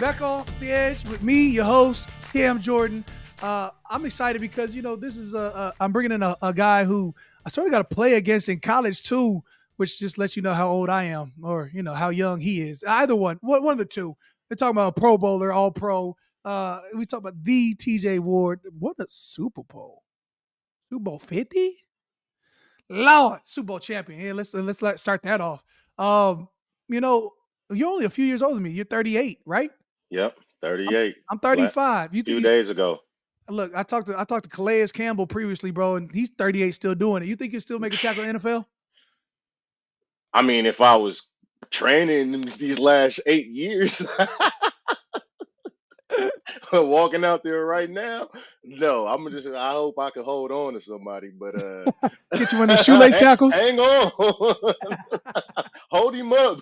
Back off the edge with me, your host, Cam Jordan. I'm excited because this is I'm bringing in a guy who I sort of got to play against in college too, which just lets you know how old I am or how young he is. Either one of the two. They're talking about a Pro Bowler, All Pro. We talk about the TJ Ward. What a Super Bowl, Super Bowl 50. Lord, Super Bowl champion. Yeah, let's start that off. Um, you know, you're only a few years older than me. You're 38, right? Yep, I'm 38. I'm A 35. You think few you days ago. look? I talked to Calais Campbell previously, bro, and he's 38, still doing it. You think you still make a tackle in the NFL? I mean, if I was training these last 8 years, walking out there right now, no, I hope I can hold on to somebody, but Get you one of the shoelace tackles. hang on, hold him up.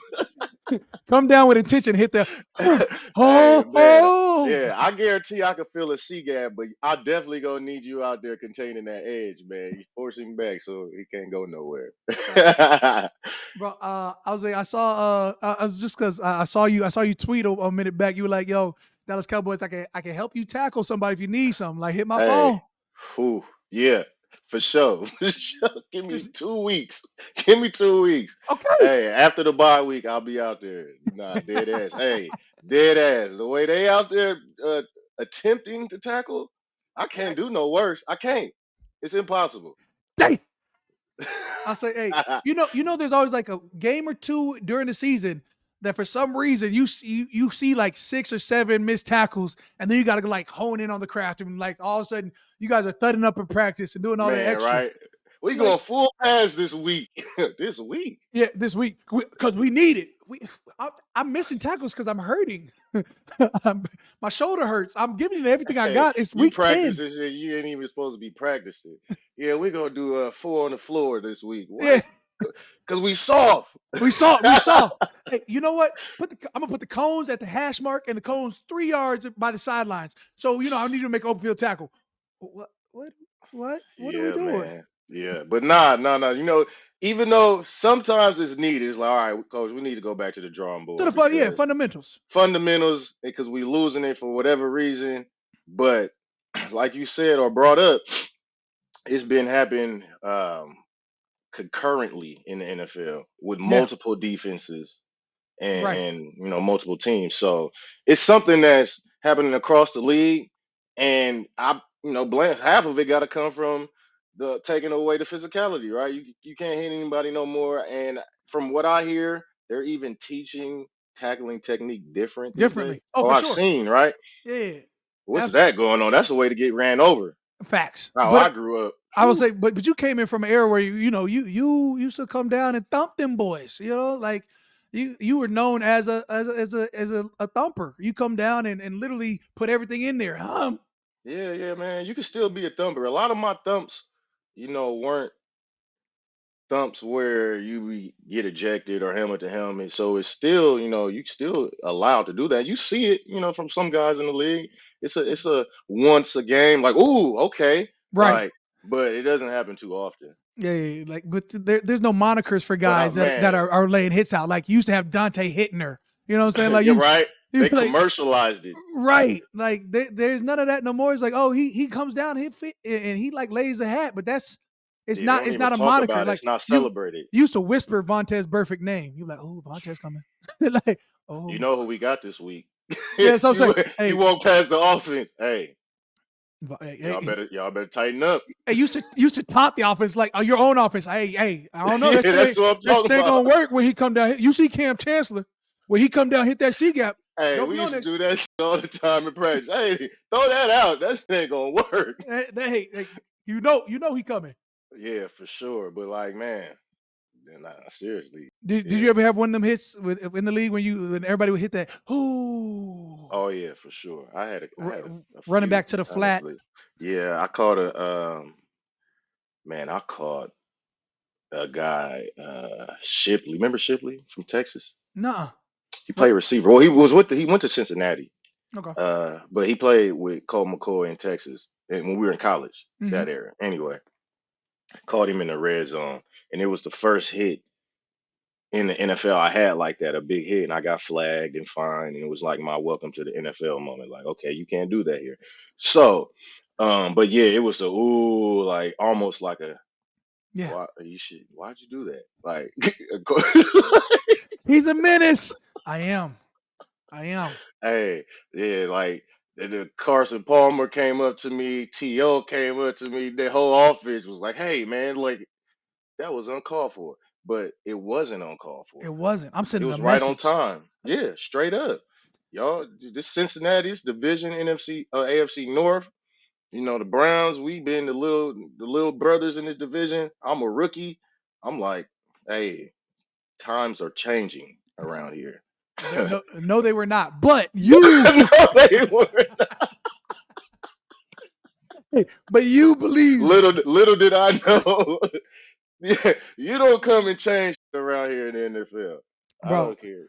Come down with intention. Hit the Hey oh man, oh. yeah, I guarantee I can feel a C gap, but I definitely gonna need you out there containing that edge, man. You force him back so he can't go nowhere. Bro, I was just because I saw you tweet a minute back. You were like, "Yo, Dallas Cowboys, I can help you tackle somebody if you need something. Like, hit my Hey, phone." whew, yeah, for sure. For sure. Give me Just 2 weeks. Give me 2 weeks. okay. Hey, after the bye week, I'll be out there. Nah, dead ass. Hey, dead ass. The way they out there attempting to tackle, I can't do no worse. I can't. It's impossible. Dang. I say, hey, there's always like a game or two during the season that for some reason you see like 6 or 7 missed tackles, and then you got to like hone in on the craft, and like all of a sudden you guys are thudding up in practice and doing all that Man, extra. right? We You're like, going full pass this week. This week. yeah, this week because we need it. I'm missing tackles because I'm hurting. My shoulder hurts. I'm giving it everything I Hey, got. It's you week 10. practicing shit you ain't even supposed to be practicing. Yeah, we're gonna do 4 on the floor this week. Yeah, What? Because we soft. we saw. We saw. Hey, you know what? I'm gonna put the cones at the hash mark and the cones 3 yards by the sidelines. So I need to make open field tackle. What? What? What are we Yeah, doing? man. Yeah, but nah. Even though sometimes it's needed, it's like, all right, coach, we need to go back to the drawing To the board fun, yeah, because fundamentals. fundamentals, because we losing it for whatever reason. But like you said or brought up, it's been happening concurrently in the NFL with Yeah, multiple defenses and right. and multiple teams. So it's something that's happening across the league, and I blame half of it got to come from the taking away the physicality, right? You can't hit anybody no more, and from what I hear, they're even teaching tackling technique different these days. Differently. Oh, Oh, for I've sure. seen, right? Yeah, What's absolutely. that going on? That's the way to get ran over. Facts. How I But grew up. I would Whew. say, but you came in from an era where you used to come down and thump them boys. Like you were known as a thumper. You come down and literally put everything in there. Yeah, man. You can still be a thumper. A lot of my thumps, weren't thumps where get ejected or helmet to helmet. So it's still, you still allowed to do that. You see it, from some guys in the league. It's a once a game, like, ooh, okay. Right. Like, but it doesn't happen too often. Yeah. Like, but there's no monikers for But guys that man, are laying hits out. Like you used to have Dante Hittner. You know what I'm saying? Like you're right. you They like commercialized it. right. Like there's none of that no more. It's like, oh, he comes down, he fit, and he like lays a hat, but it's Yeah, they not don't it's even not a talk moniker. about it. Like It's not you celebrated. used to whisper Vontez perfect name. You're like, oh, Vontez coming. Like, You oh. know who we got this week. Yeah, so I'm saying, You hey, walk past the offense. Hey, hey, y'all hey, better tighten up. hey, used to taunt the offense like your own offense. Hey, I don't know. Yeah, That shit that's ain't what I'm that talking shit ain't about. gonna work when he come down. You see Cam Chancellor when he come down, hit that C gap. Hey, Don't we be on used to that. do that shit all the time in practice. Hey, throw that out. That shit ain't gonna work. Hey, you know he coming. Yeah, for sure. But like, man, nah, seriously. Did Yeah. you ever have one of them hits in the league when everybody would hit that? Ooh, Oh yeah, for sure. I had a running few, back to the flat. honestly. Yeah, I caught I caught a guy, Shipley. Remember Shipley from Texas? Nah. He What? played receiver. Well, he went to Cincinnati. Okay. But he played with Cole McCoy in Texas and when we were in college Mm-hmm. that era. Anyway, caught him in the red zone, and it was the first hit in the NFL, I had like that, a big hit, and I got flagged and fined, and it was like my welcome to the NFL moment. Like, okay, you can't do that here. So, but yeah, it was a ooh, like almost like a Yeah. why'd you do that? Like, He's a menace. I am. I am. hey, yeah, like the Carson Palmer came up to me, T.O. came up to me, the whole office was like, hey man, like that was uncalled for. But it wasn't uncalled It for. wasn't. I'm It sending a was right on message. time. Yeah, straight up. Y'all, this Cincinnati's division, NFC, AFC North. You know, the Browns, we been the little brothers in this division. I'm a rookie. I'm like, hey, times are changing around here. No, no, they were not. But No, you, they weren't. but you believed, Little did I know. Yeah, you don't come and change around here in the NFL. I bro. don't care.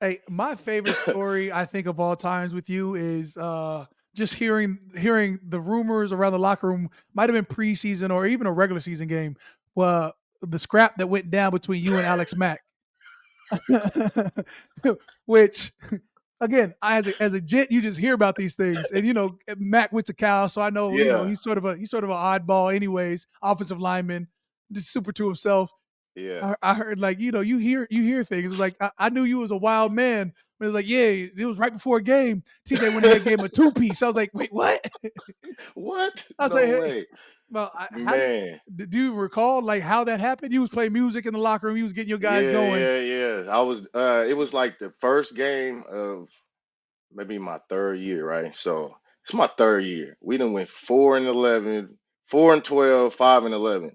Hey, my favorite story I think of all times with you is just hearing the rumors around the locker room. Might have been preseason or even a regular season game. Well, the scrap that went down between you and Alex Mack, which again, as a gent, you just hear about these things, and Mac went to Cal, so I know Yeah, he's sort of an oddball, anyways. Offensive lineman, just super to himself. yeah. I heard like you hear things. It's like I knew you was a wild man, but it's like yeah, it was right before a game. TJ went ahead and gave him a 2 piece. I was like, wait, what? What? I was like, No hey, way, well, how man. do you recall like how that happened? You was playing music in the locker room. You was getting your guys Yeah, going. yeah, yeah. I was. It was like the first game of maybe my third year, right? So it's my third year. We done went 4-11, 4-12, 5-11.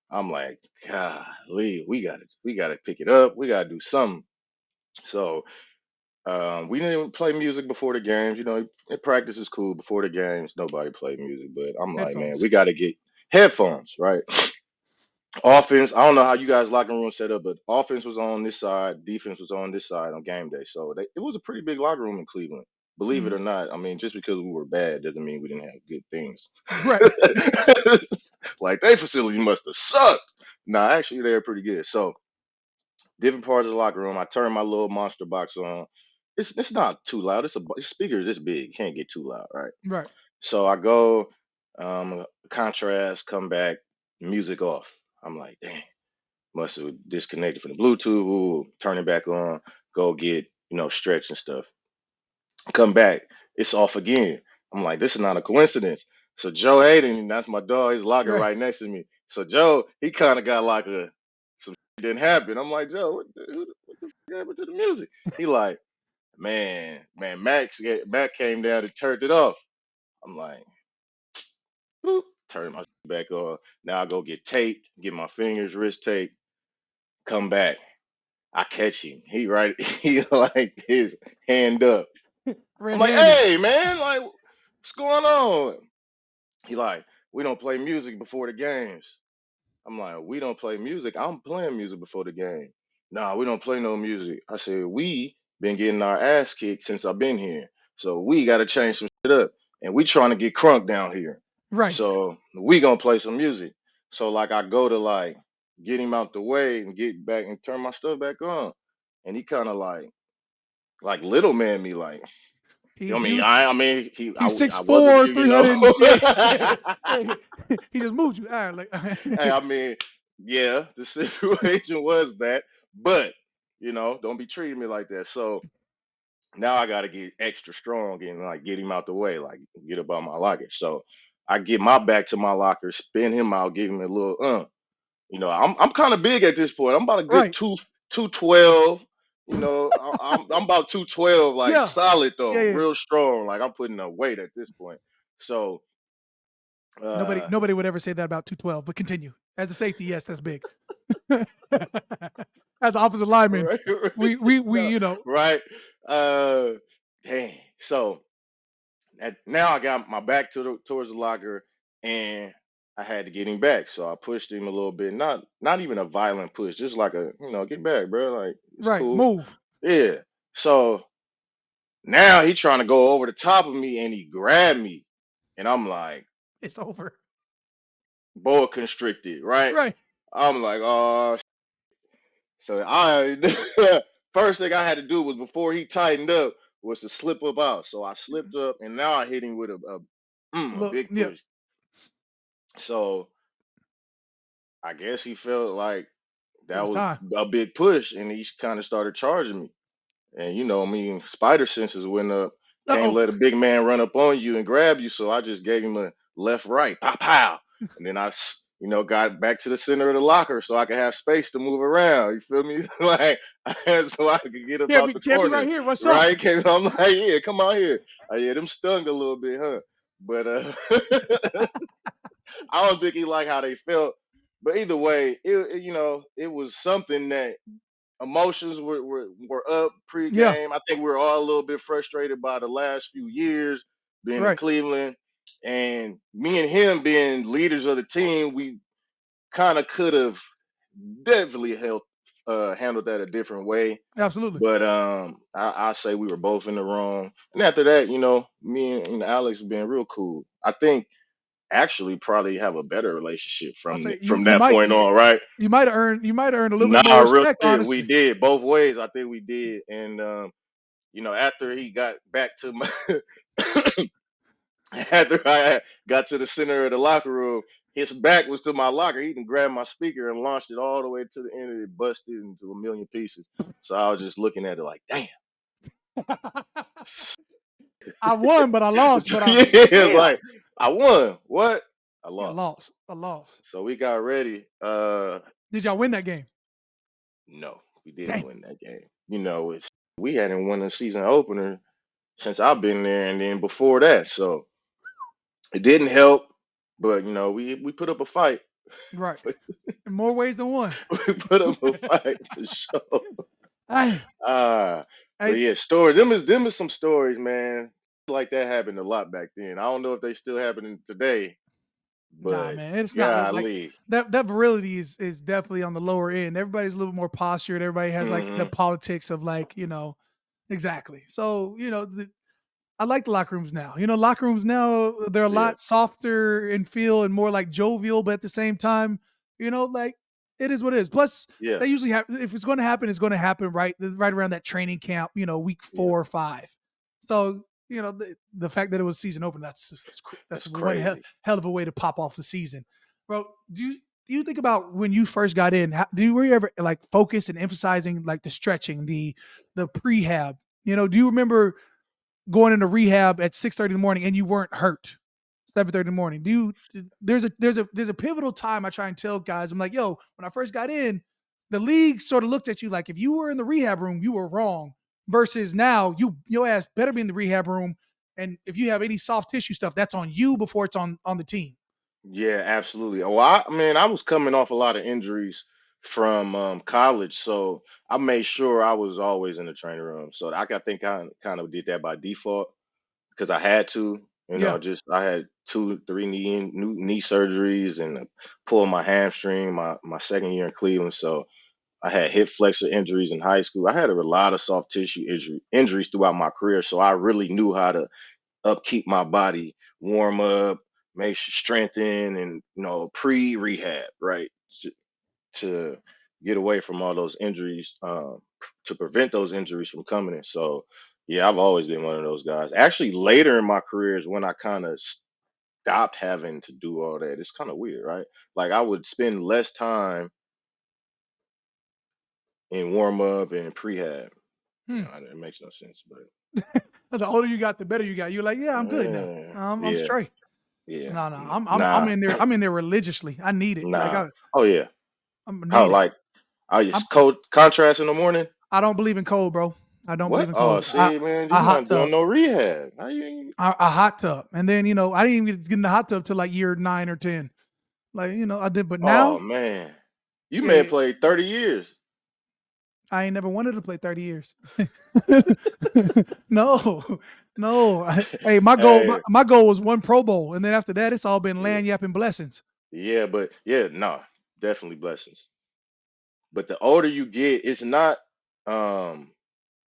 I'm like, golly, we gotta pick it up. We gotta do something. So we didn't even play music before the games. You know, in practice is cool. Before the games, nobody played music. But I'm like, man, Headphones. we gotta get headphones, right? Offense, I don't know how you guys locker room set up, but offense was on this side, defense was on this side on game day. So it was a pretty big locker room in Cleveland. Believe it Mhm. or not, I mean, just because we were bad doesn't mean we didn't have good things. Right. Like their facility must have sucked. Nah, actually they were pretty good. So different parts of the locker room. I turned my little monster box on. It's not too loud. It's speakers this big. Can't get too loud, right? Right. So I go, contrast, come back, music off. I'm like, dang, must have disconnected from the Bluetooth. Ooh, turn it back on. Go get stretch and stuff. Come back, it's off again. I'm like, this is not a coincidence. So Joe Hayden, that's my dog. He's locker Right. right next to me. So Joe, he kind of got like some didn't happen. I'm like, Joe, what the happened to the music? He like, man, Mac came down and turned it off. I'm like, boop, turn my back on. Now I go get tape, get my fingers, wrist tape, come back. I catch him. He right, he's like his hand up. I'm Red like, handed. hey man, like what's going on? He like, we don't play music before the games. I'm like, we don't play music. I'm playing music before the game. Nah, we don't play no music. I said, we been getting our ass kicked since I've been here. So we gotta change some shit up. And we trying to get crunk down here. Right. So we gonna play some music. So like I go to like get him out the way and get back and turn my stuff back on. And he kind of like little man me like, He I he mean, was I he's six I wasn't four, you, you three know. hundred. Yeah, yeah, yeah. He just moved you. All right, like Hey, I mean, yeah, the situation was that, but don't be treating me like that. So now I got to get extra strong and like get him out the way, like get up out my locker. So I get my back to my locker, spin him out, give him a little. I'm kind of big at this point. I'm about a good right. 212. I'm about 212, like Yeah, solid yeah, though, yeah. real strong. Like I'm putting a weight at this point. So Nobody uh nobody would ever say that about 212. But continue. As a safety, yes, that's big. As an offensive lineman, right, we no, right. Uh dang. So now I got my back towards the locker, and I had to get him back. So I pushed him a little bit, not even a violent push, just like a get back, bro. Like it's right cool. move. Yeah. So now he trying to go over the top of me, and he grabbed me, and I'm like, It's over. boa constricted, right? Right. I'm like, oh, So I first thing I had to do was before he tightened up was to slip up out. So I slipped up, and now I hit him with a Look, big yeah, push. So I guess he felt like it that was was time. a big push, and he kind of started charging me. And I mean, spider senses went up. Uh Can't oh. let a big man run up on you and grab you. So I just gave him a left, right, pow, pow. And then got back to the center of the locker so I could have space to move around. You feel me? Like, so I could get up out the Can't be right corner, here. What's up? right? I'm like, yeah, come out here. Yeah, them stung a little bit, huh? But I don't think he liked how they felt. But either way, it was something that emotions were up Yeah, pregame. I think we are all a little bit frustrated by the last few years being in right. Cleveland, and me and him being leaders of the team. We kind of could have definitely handled that a different way. Absolutely. But I say we were both in the wrong. And after that, me and Alex been real cool. I think actually probably have a better relationship I from say from that point on, right? you might earn a little bit more Nah, real respect, shit. We honestly. did both ways. I think we did. And after he got back to my after I got to the center of the locker room, his back was to my locker. He can grab my speaker and launched it all the way to the end of it, busted into a million pieces. So I was just looking at it like, damn. I won, but I lost. So, But I yeah, it's damn. like I won. What? I Yeah, I lost. lost. I lost. So we got ready. Did y'all win that game? No, we didn't Damn. win that game. We hadn't won a season opener since I've been there, and then before that. So it didn't help, but we put up a fight. Right. In more ways than one. We put up a fight for sure. Hey, But hey, yeah, stories. Them is some stories, man. Like that happened a lot back then. I don't know if they still happening today, nah, but man, it's not like golly. that virility is definitely on the lower end. Everybody's a little more postured. Everybody has like the Hmm. politics of like, exactly. So, I like the locker rooms now. Locker rooms now, they're a Yeah, lot softer in feel and more like jovial, but at the same time, like it is what it is. Plus, yeah, they usually have if it's going to happen, it's going to happen right around that training camp, week yeah. 4 or 5. So, the fact that it was season open, that's That's one crazy. hell of a way to pop off the season, bro. Do you think about when you first got in? Were you ever like focused and emphasizing like the stretching, the prehab? Do you remember going into rehab at 6:30 in the morning and you weren't hurt 7:30 in the morning? There's a pivotal time I try and tell guys. I'm like, yo, when I first got in, the league sort of looked at you like if you were in the rehab room, you were wrong. Versus now, your ass better be in the rehab room. And if you have any soft tissue stuff, that's on you before it's on the team. Yeah, absolutely. Oh, I was coming off a lot of injuries from college, so I made sure I was always in the training room. So I think I kind of did that by default because I had to. Yeah. Just I had 3 new knee surgeries and pulled my hamstring my second year in Cleveland. So I had hip flexor injuries in high school. I had a lot of soft tissue injuries throughout my career, so I really knew how to upkeep my body, warm up, make sure strengthen, and pre rehab, right, to, to get away from all those injuries, to prevent those injuries from coming in. So yeah, I've always been one of those guys. Actually, later in my career is when I kind of stopped having to do all that. It's kind of weird, right? Like I would spend less time in warm up and prehab. Hmm. It makes no sense, but The older you got, the better you got. You're like, yeah, I'm good now. I'm yeah, straight. yeah, No, no, I'm nah, in there. I'm in there religiously. I need it. Like nah. Oh yeah. I'm How need it. like I I'm just cold contrast in the morning? I don't believe in cold, bro. I don't believe What? in Oh, cold. I see, man, I you're hot not doing tub. no rehab. How you ain't- A hot tub. And then, I didn't even get in the hot tub till like year 9 or 10. Like, I did, but Oh now, man. You may have yeah, played 30 years. I ain't never wanted to play 30 years. No, no. Hey, my goal, my, Hey, my goal was one Pro Bowl. And then after that, it's all been yeah. land yapping blessings. Yeah, but yeah, no, definitely blessings. But the older you get, it's not um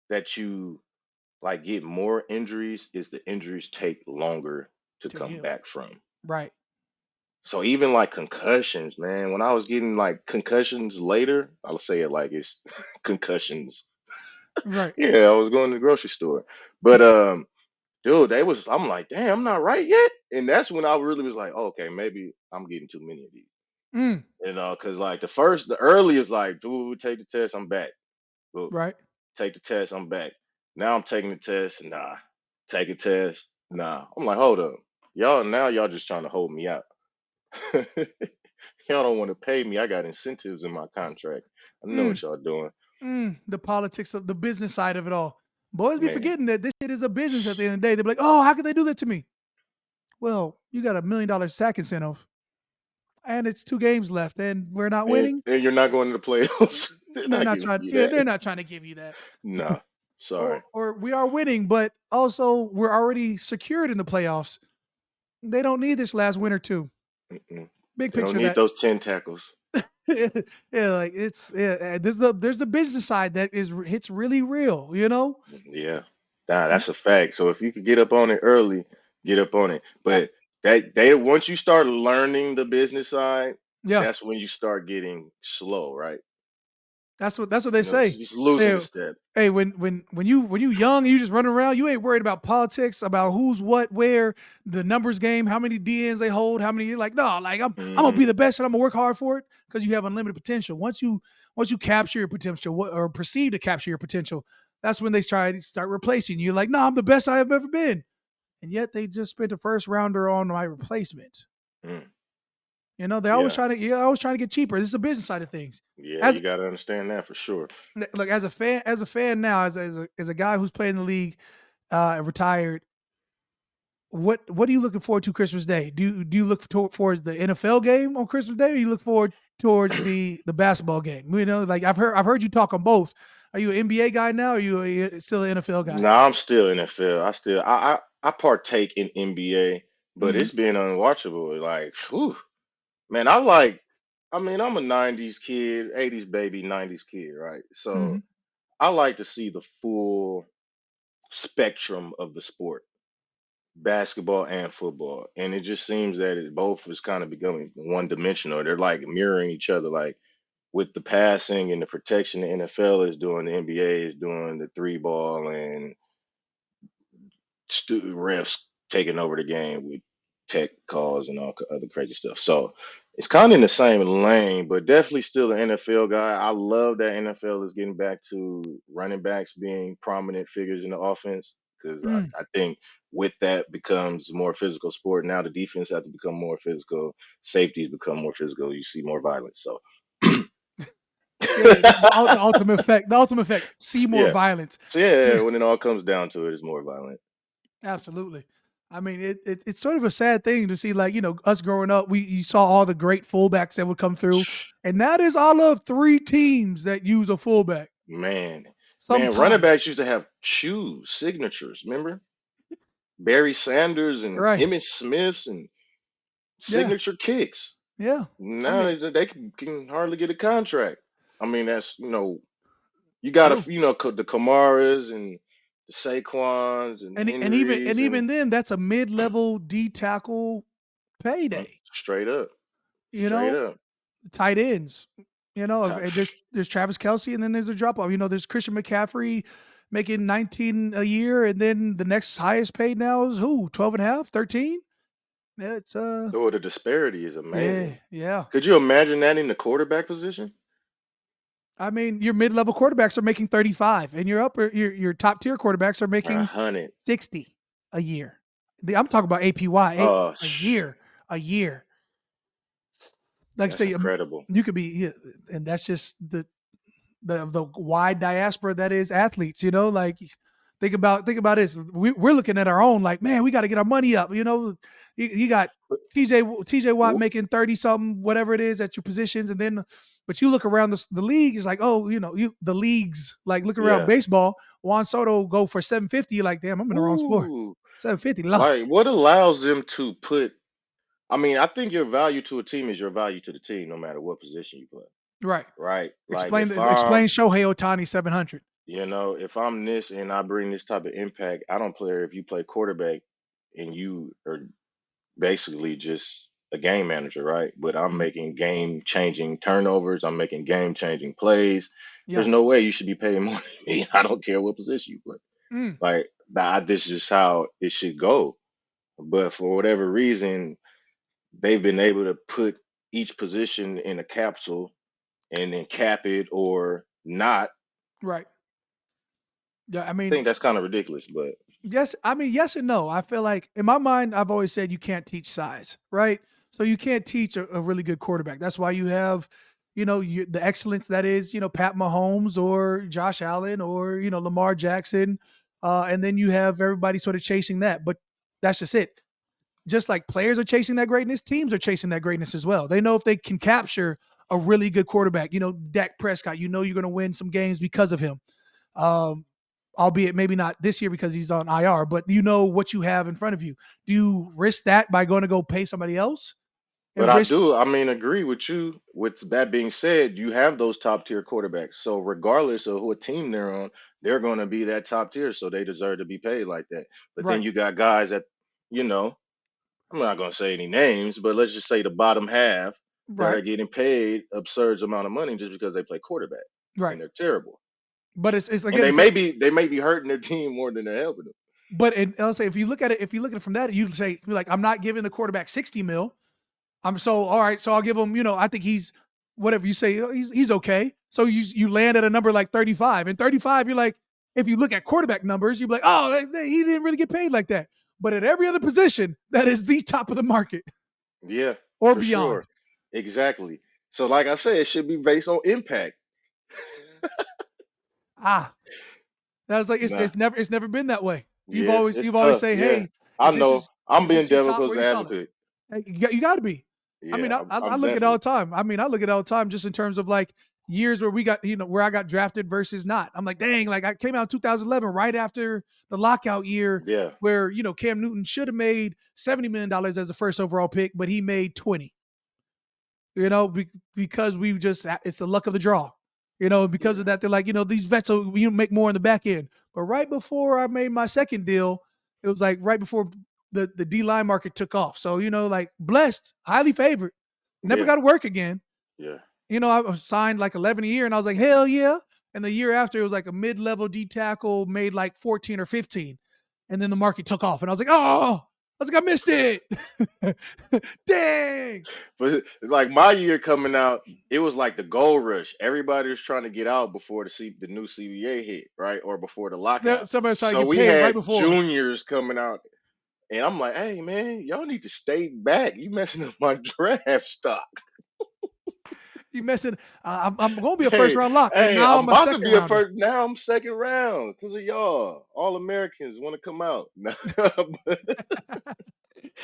that you like get more injuries, it's the injuries take longer to To come heal. back from. Right. So even like concussions, man, when I was getting like concussions later, I'll say it like it's concussions. Right. Yeah, I was going to the grocery store. But dude, I'm like, damn, I'm not right yet. And that's when I really was like, oh, okay, maybe I'm getting too many of these. Mm, Because like the earliest, like, dude, take the test, I'm back. Boop, right. take the test, I'm back. Now I'm taking the test, nah. Take a test, nah. I'm like, hold up. Y'all just trying to hold me out. Y'all don't want to pay me. I got incentives in my contract. I know Mm, what y'all doing. the politics of the business side of it all. Boys be Man, forgetting that this shit is a business at the end of the day. They be like, oh, how could they do that to me? Well, you got $1 million sack incentive, and it's 2 games left, and we're not and, winning. and you're not going to the playoffs. They're They're not not giving trying. you Yeah, that. they're not trying to give you that. Nah, sorry. Or we are winning, but also we're already secured in the playoffs. They don't need this last win or two. Mm-mm. Big They don't picture of need that. those 10 tackles. Yeah, like it's there's the business side that is hits really real. Yeah. Nah, And that's a fact. So if you could get up on it early, get up on it. uh, But that they once you start learning the business side, yeah, that's when you start getting slow, right? that's what they say. Just losing Hey, a step. hey, when you young, and you just running around. You ain't worried about politics, about who's what, where, the numbers game, how many DNs they hold, how many. You're like, no, like I'm gonna Hmm. be the best, and I'm gonna work hard for it because you have unlimited potential. Once you capture your potential or perceive to capture your potential, that's when they try to start replacing you. Like, no, I'm the best I have ever been, and yet they just spent a first rounder on my replacement. Mm. They're always Yeah. trying to yeah, always trying to get cheaper. This is a business side of things. Yeah, As you got to understand that for sure. look as a fan now, as a guy who's playing the league, retired. What are you looking forward to Christmas Day? Do you look towards the NFL game on Christmas Day, or you look forward towards the basketball game? Like I've heard you talk on both. Are you an NBA guy now? Or are you still an NFL guy? Nah, I'm still NFL. I partake in NBA, but Hmm. it's been unwatchable. Like, whew, man, I mean, I'm a 90s kid, 80s baby, 90s kid, right? Hmm. So I like to see the full spectrum of the sport, basketball and football. And it just seems that it both is kind of becoming one dimensional. They're like mirroring each other, like with the passing and the protection the NFL is doing, the NBA is doing the three ball and refs taking over the game with tech calls and all other crazy stuff. So it's kind of in the same lane, but definitely still an NFL guy. I love that NFL is getting back to running backs being prominent figures in the offense because Mm. I think with that becomes more physical sport. Now the defense has to become more physical, safeties become more physical. You see more violence. So Yeah, the ultimate effect. The ultimate effect. See more yeah. violence. So yeah, when it all comes down to it, it's more violent. Absolutely. I mean, it's sort of a sad thing to see, like, us growing up, you saw all the great fullbacks that would come through, and now there's all of 3 teams that use a fullback. Man, man, running Sometimes, backs used to have shoes, signatures. Remember Barry Sanders and right? Emmitt Smiths and Yeah, signature kicks. yeah. I Now mean, they can hardly get a contract. I mean, that's you got true. to the Kamaras and the Saquons and And Henrys and even then, that's a mid-level D tackle payday. straight up, You straight know, up. tight ends. God, There's Travis Kelsey, and then there's a drop off. There's Christian McCaffrey making 19 a year, and then the next highest paid now is who? 12 and a half, 13? Yeah, it's oh, the disparity is yeah, amazing. yeah. Could you imagine that in the quarterback position? I mean, your mid-level quarterbacks are making 35, and your top tier quarterbacks are A making hundred. 60 a year. I'm talking about APY Oh, a year, a year. Like I that's say, incredible. you could be, yeah, and that's just the wide diaspora that is athletes. Like think about this. We're looking at our own, like, man, we got to get our money up. You got TJ Watt Wh- making 30 something, whatever it is at your positions, and then but you look around the league, it's like, oh, the leagues, like look around Yeah. baseball. Juan Soto go for 750. You're like, damn, I'm in the wrong sport. Ooh. 750, Like, what allows them to put? I mean, I think your value to a team is your value to the team, no matter what position you play. right. Right? Like, Explain Shohei Otani 700. if I'm this and I bring this type of impact, I don't care if you play quarterback and you are basically just. a game manager, right? But I'm Mhm. making game changing turnovers. I'm making game changing plays. There's Yeah. no way you should be paid more than me. I don't care what position you play. Mm. Like this is how it should go. But for whatever reason, they've been able to put each position in a capsule and then cap it or not. Right. Yeah. I I mean, think that's kind of ridiculous, but yes, I mean, yes and no. I feel like in my mind, I've always said you can't teach size, right? So you can't teach a really good quarterback. That's why you have, the excellence that is, Pat Mahomes or Josh Allen or Lamar Jackson, and then you have everybody sort of chasing that. But that's just it. Just like players are chasing that greatness, teams are chasing that greatness as well. They know if they can capture a really good quarterback, Dak Prescott, you're going to win some games because of him. Um, Albeit maybe not this year because he's on IR, but you know what you have in front of you. Do you risk that by going to go pay somebody else But and I risk? do, I mean, agree with you. With that being said, you have those top tier quarterbacks. So regardless of what team they're on, they're going to be that top tier. So they deserve to be paid like that. But then Right, you got guys that, you know, I'm not going to say any names, but let's just say the bottom half that right, are getting paid absurd amount of money just because they play quarterback right. and they're terrible. But it's And again, they it's may be they may be hurting their team more than they're helping them. but I'll say if you look at it from that, you say like I'm not giving the quarterback 60 mil. I'm so all right. So I'll give him. I think he's whatever you say. He's okay. So you land at a number like 35, and 35, you're like, if you look at quarterback numbers, you're like, oh, he didn't really get paid like that. But at every other position, that is the top of the market Yeah, or for beyond. sure. Exactly. So like I said, it should be based on impact. Ah, that was like Nah. it's never been that way. Yeah, it's You've always tough. say, Yeah, hey, I know. I'm if this being is your top, devil's where you solid. advocate. Hey, you got to be. I mean, Yeah, I I'm look at it all definitely. the time. I mean, I look at it all the time just in terms of like years where we got, where I got drafted versus not. I'm like, dang, like I came out in 2011 right after the lockout year Yeah, where, Cam Newton should have made $70 million as a first overall pick, but he made 20, because we just, it's the luck of the draw. Because yeah, of that, they're like, these vets will you make more in the back end. But right before I made my second deal, it was like right before the D line market took off. So, like blessed, highly favored, never yeah, got to work again. yeah, I was signed like 11 a year, and I was like, hell yeah. And the year after, it was like a mid level D tackle, made like 14 or 15. And then the market took off, and I was like, oh, I was like, I missed it. Dang. But like my year coming out, it was like the gold rush. Everybody was trying to get out before the new CBA hit, right, or before the So, lockout. somebody was trying to So get we paid right had before. juniors coming out, and I'm like, hey man, y'all need to stay back. You messing up my draft stock. You messing. I'm going to be a first Hey, round lock, and hey, now I'm I'm a about to second be a rounder. first. Now I'm second round because of y'all. All Americans want to come out.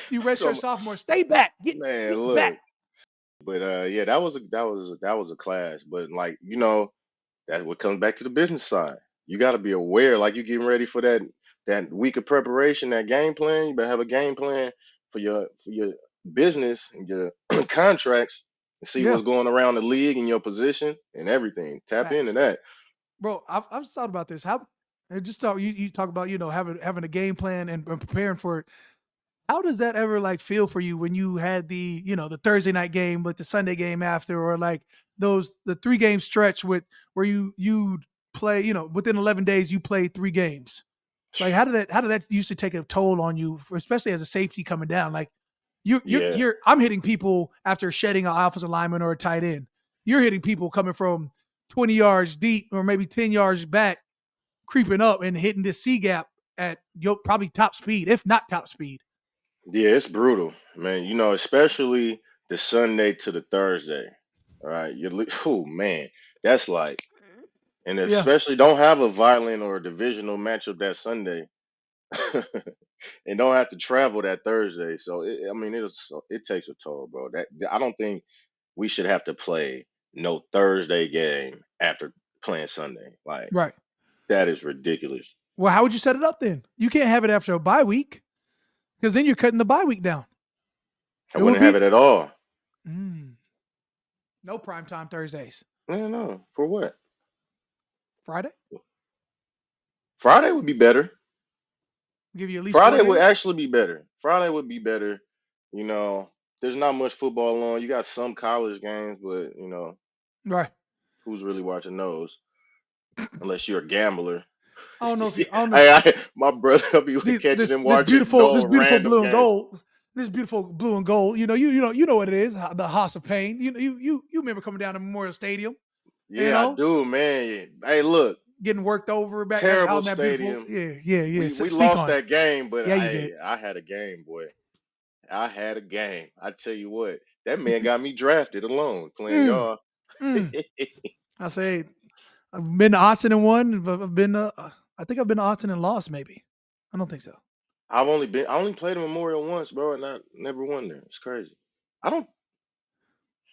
You So redshirt sophomore, stay back, man, get back. look. But yeah, that was a class. But like that's what comes back to the business side. You got to be aware. Like you getting ready for that week of preparation, that game plan. You better have a game plan for your business and your contracts and see Yeah, what's going around the league and your position and everything. Tap into facts, that. bro. I've thought about this. How and just talk. You talk about having a game plan and preparing for it. How does that ever like feel for you when you had the Thursday night game with the Sunday game after, or like the 3 game stretch with where you play, within 11 days you play 3 games. Like how did that used to take a toll on you, especially as a safety coming down? Like Yeah, you're I'm hitting people after shedding an offensive lineman or a tight end. You're hitting people coming from 20 yards deep or maybe 10 yards back, creeping up and hitting this C gap at probably top speed, if not top speed. yeah, it's brutal, man. Especially the Sunday to the Thursday. All right, oh man, that's like, and Yeah, especially don't have a violent or divisional matchup that Sunday, and don't have to travel that Thursday. So I mean, it takes a toll, bro. That I don't think we should have to play no Thursday game after playing Sunday. Like right. that is ridiculous. Well, how would you set it up then? You can't have it after a bye week because then you're cutting the bye week down. I It would wouldn't have be it at all. mm, no primetime Thursdays. No, no, for what? Friday? Friday would be better. Give you at least four Friday would days? actually be better. Friday would be better. You know, there's not much football on. You got some college games, but Right. who's really watching those? Unless you're a gambler. I don't know if you. I don't know if My brother will be catching this him this watching beautiful no this beautiful random blue and games. gold. This beautiful blue and gold. You know what it is. The House of Pain. You remember coming down to Memorial Stadium. You Yeah, I know, do, man. Hey, look, getting worked over back out terrible in that beautiful. stadium. Yeah. We Speak lost on it. that game, but Yeah, you did. I had a game, boy. I had a game. I tell you what, that man got me drafted alone playing Mm, y'all. mm. I say I've been to Austin and won. But I've been. I think I've been to Austin and lost. Maybe. I don't think so. I only played a Memorial once, bro, and I never won there. It's crazy. I don't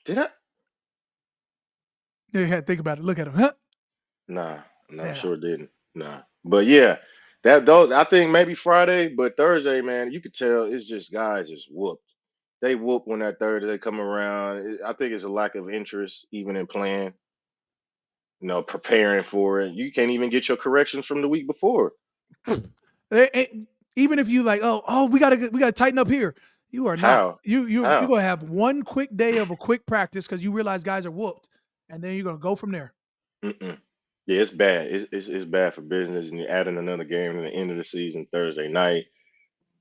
did I? Yeah, think about it. Look at him. Huh? Nah, no, Yeah. sure didn't. Nah. But yeah, that those I think maybe Friday, but Thursday, man, you could tell it's just guys just whooped. They whoop when that Thursday come around. I think it's a lack of interest even in playing, preparing for it. You can't even get your corrections from the week before. Eh, eh, Even if you like, oh, we gotta tighten up here. You are not. How? You're How? gonna have one quick day of a quick practice because you realize guys are whooped, and then you're gonna go from there. Mm-mm. Yeah, it's bad. It's bad for business, and you're adding another game to the end of the season Thursday night.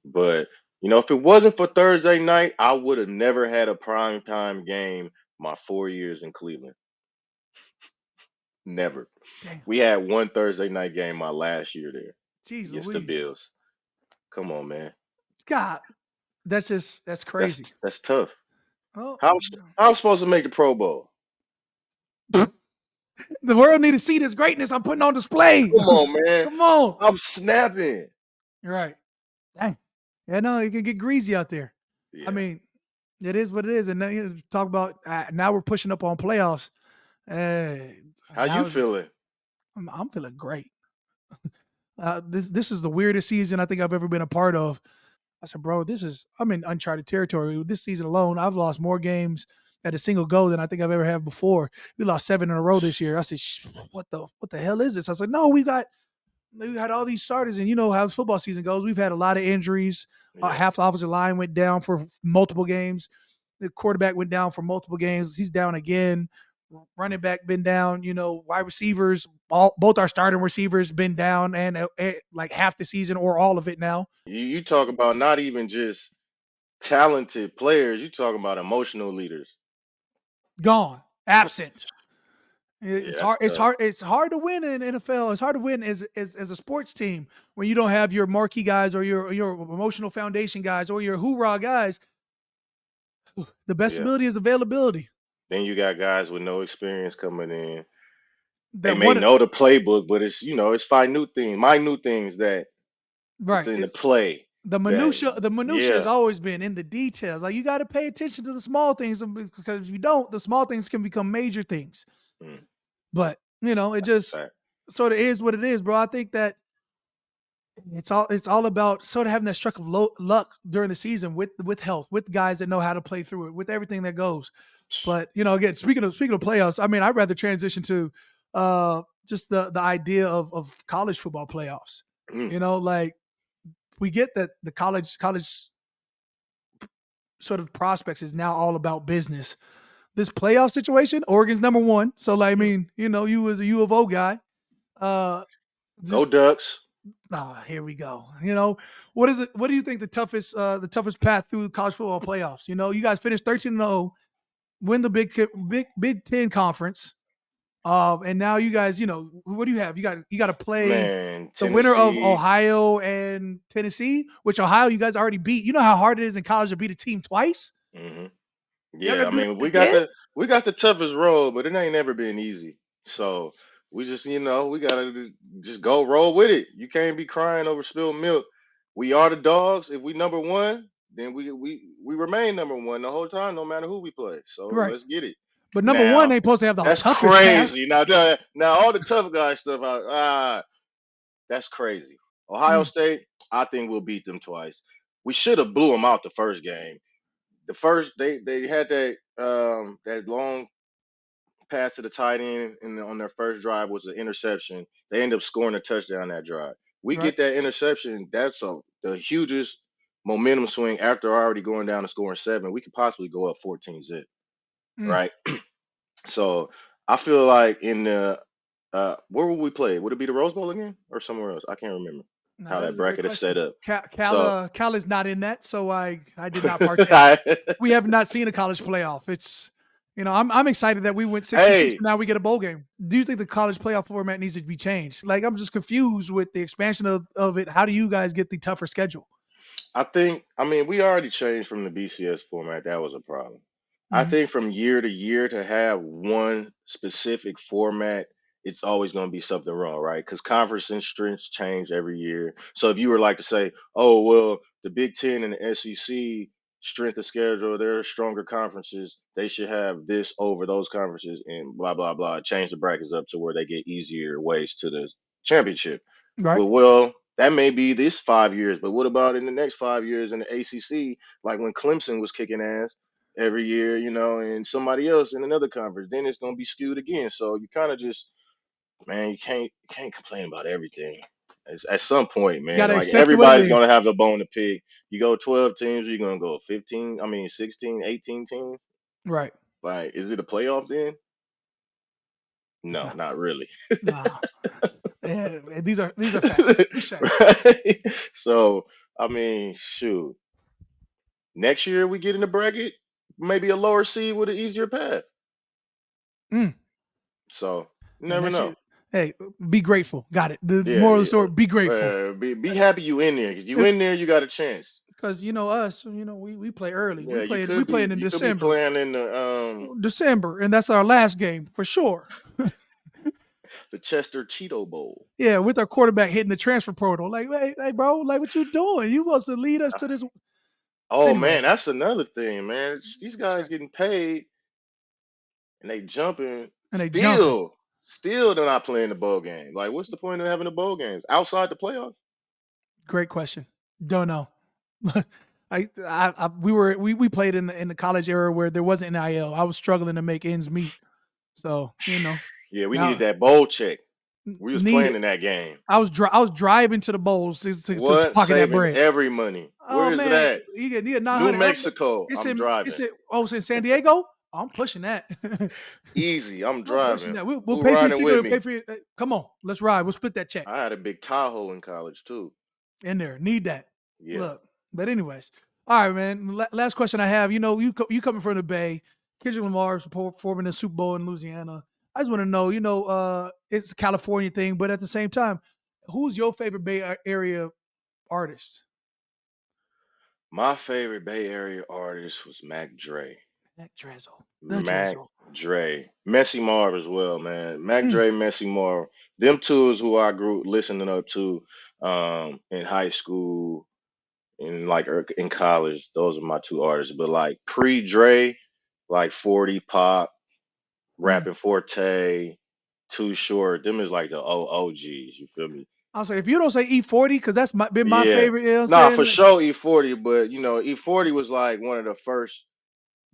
But if it wasn't for Thursday night, I would have never had a prime time game my 4 years in Cleveland. Never. Damn, We had one Thursday night game my last year there jeez against the Louise, Bills. Come on, man. God, that's That's crazy. that's tough. Oh, How I'm supposed to make the Pro Bowl? the world need to see this greatness I'm putting on display. Come on, man. Come on, I'm snapping. you're right. Dang, yeah, no, it can get greasy out there. I Yeah. mean, it is what it is, and now talk about now we're pushing up on playoffs. Uh, How you now it's just, feeling? I'm feeling great. This is the weirdest season I think I've ever been a part of. I said, bro, I'm in uncharted territory. This season alone, I've lost more games at a single go than I think I've ever had before. We lost 7 in a row this year. I said, what the hell is this? I was like, no, we had all these starters, and you know how football season goes. We've had a lot of injuries. Yeah. Half the offensive line went down for multiple games. The quarterback went down for multiple games. He's down again. Running back been down. Wide receivers, both our starting receivers been down, and like half the season or all of it now. You talk about not even just talented players, you talking about emotional leaders. Gone, absent. Yeah, It's that's hard. It's tough. hard. It's hard to win in NFL. It's hard to win as a sports team when you don't have your marquee guys or your emotional foundation guys or your hoorah guys. The best Yeah. ability is availability. Then you got guys with no experience coming in. They That may one know the playbook, but it's find new things, minute things that right. within the It's play the that minutia. The minutia has yeah. always been in the details. Like you got to pay attention to the small things because if you don't, the small things can become major things. Mm, But it that's a just fact. sort of is what it is, bro. I think that it's all about sort of having that struck of luck during the season with health, with guys that know how to play through it, with everything that goes. But again, speaking of playoffs, I mean, I'd rather transition to just the idea of college football playoffs. Mm, Like we get that the college sort of prospects is now all about business. This playoff situation, Oregon's number one. So like, I mm. mean, you as a U of O guy, uh, Go just Ducks. here we go. What is it? What do you think the toughest path through college football playoffs? You guys finished 13-0, win the Big Ten conference, and now you guys, what do you have? You got to play Man, the winner of Tennessee. Ohio and Tennessee, which Ohio you guys already beat. You know how hard it is in college to beat a team twice. Hmm. Y'all Yeah, gonna I do mean that again? we got the toughest road, but it ain't never been easy. So we just we gotta just go roll with it. You can't be crying over spilled milk. We are the dogs. If we number one, then we remain number one the whole time, no matter who we play. So Right. let's get it. But number one Now ain't supposed to have the that's toughest path. crazy. Now all the tough guy stuff. That's crazy. Ohio Mm, State, I think we'll beat them twice. We should have blew them out the first game. The first they had that long pass to the tight end and on their first drive was an interception. They end up scoring a touchdown that drive. We right. get that interception. That's the hugest. momentum swing after already going down and scoring 7, we could possibly go up 14 zip, Mm. right? So I feel like in the where will we play? Would it be the Rose Bowl again or somewhere else? I can't remember Now how that that is a great bracket is set question. up. Cal So Cal is not in that, so I did not partake. We have not seen a college playoff. It's I'm excited that we went 6-6 hey, and now we get a bowl game. Do you think the college playoff format needs to be changed? Like I'm just confused with the expansion of it. How do you guys get the tougher schedule? I mean, we already changed from the BCS format. That was a problem. I Mhm. think from year to year to have one specific format, it's always going to be something wrong, right? Because conference and strengths change every year. So if you were like to say, oh, well, the Big Ten and the SEC strength of schedule, they're stronger conferences. They should have this over those conferences and blah, blah, blah. Change the brackets up to where they get easier ways to the championship. Right. Well, that may be this 5 years, but what about in the next 5 years in the ACC? Like when Clemson was kicking ass every year, and somebody else in another conference, then it's gonna be skewed again. So you kind of just, man, you can't complain about everything. At some point, You man, gotta like accept it what it everybody's is. gonna have a bone to pick. You go 12 teams, you're gonna go 15. I mean 16, 18 teams. Right. Like, is it a playoff then? No, No. not really. No. Yeah, these are facts. Touche. Right? So, I mean, shoot. Next year we get in the bracket, maybe a lower seed with an easier path. Mm. So you And never that know. shit. Hey, be grateful. Got it. The Yeah, moral of the yeah. story: be grateful. Be happy you in there. 'Cause you in there, you got a chance. Because us, we play early. Yeah, We playing in you could be December. playing in December, and that's our last game for sure. the Chester Cheeto Bowl. Yeah, with our quarterback hitting the transfer portal. Like, hey, bro, like what you doing? You supposed to lead us Uh, to this. Oh man, Anyways, that's another thing, man. These guys transfer getting paid and they jumping. and they jumping. Still, they're not playing the bowl game. Like, what's the point of having the bowl games outside the playoffs? Great question. Don't know. We played in the college era where there wasn't NIL. I was struggling to make ends meet. So Yeah, we needed now that bowl check. We was need playing it. in that game. I was driving to the bowls to What? pocket that Saving bread. every money. Oh Where is it man, at? you get New 900. Mexico. I'm It's driving. in San Diego. I'm pushing that. Easy. I'm I'm pushing driving. that. We'll Who pay for your riding ticket. with We'll pay me? for your. Come on, let's ride. We'll split that check I had a big Tahoe in college too. in there. Need that. Yeah. Look, but anyways, all right, man. Last question I have. You coming from the Bay, Kendrick Lamar's performing in the Super Bowl in Louisiana. I just want to know. It's a California thing, but at the same time, who's your favorite Bay Area artist? My favorite Bay Area artist was Mac Dre. That Drizzle. The Mac Drizzle. Dre. Messy Marv as well, man. Mac Mm. Dre, Messy Marv. Them two is who I grew listening up to in high school and like in college. Those are my two artists. But like pre Dre, like 40 Pop, Mm. Rapping Forte, Too Short. Them is like the OGs. You feel me? I'll say if you don't say E40, because been my Yeah. favorite. You know what I'm Nah, for saying? sure E40, but E40 was like one of the first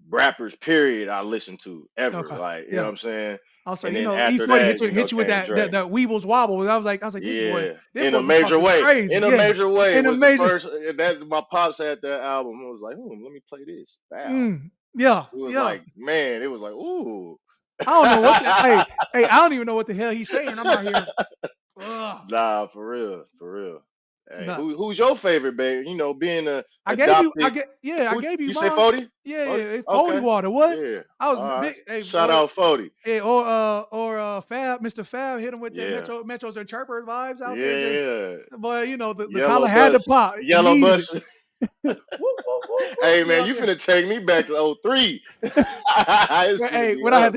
rappers, period, I listened to ever. Okay, Like, you know yeah. what I'm saying? I'll say, And then after E40 that, hit you with came that Dre. that Weebles wobble. And I was like, Yeah. this In a boy be major talking way. crazy. In a Yeah, major way in a was the major. first that my pops had that album. It was like, let me play this. Wow. Yeah, It was yeah. like, man, it was like, ooh. I don't know what the hey. I don't even know what the hell he's saying. I'm out here. Ugh. Nah, for real, for real. Hey, Nah. who's your favorite, baby? Being a I gave you. adopted. I Who gave you you say mine. 40? Yeah, 40? it's Foldy Okay. Water. What? Yeah. I was All right. big. Hey, Shout out 40. hey, Fab, Mr. Fab hit him with that Yeah. Metros and Chirpers vibes out there. Just, Yeah. boy, the Yellow collar had to bus. pop. It Yellow needed bus. it. Whoop, whoop, whoop, whoop. Hey You man, out you there. finna take me back to '03. It's finna Hey, be up.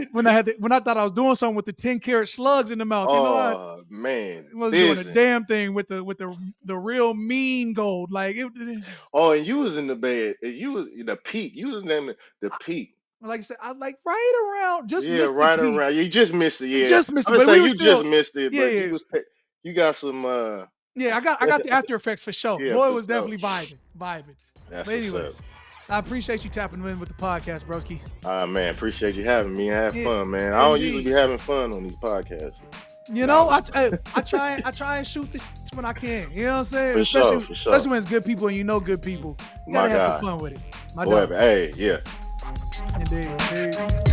when I thought I was doing something with the 10-carat slugs in the mouth, I Oh man, was doing a fizzing. damn thing with the real mean gold. Like Oh, and you was in the bed. And you was in the peak. You was in the peak. like I said, I like right around, just Yeah, missed the right peak. around. You just missed it. Yeah, Just missed I'm it, gonna but say we were you just still, missed it, yeah, but yeah, you got some. yeah. I got the after effects for sure. Yeah, Boy, it for was sure. definitely vibing. That's But what's up. anyways, I appreciate you tapping in with the podcast, broski. Man, appreciate you having me. Have Yeah, fun, man. I don't usually be indeed. having fun on these podcasts. You Nah, know, I try and shoot the when I can. You know what I'm saying? for sure, for sure. Especially when it's good people and you know good people. You My gotta have some God. fun with it. My Boy, dog. hey, yeah. Indeed.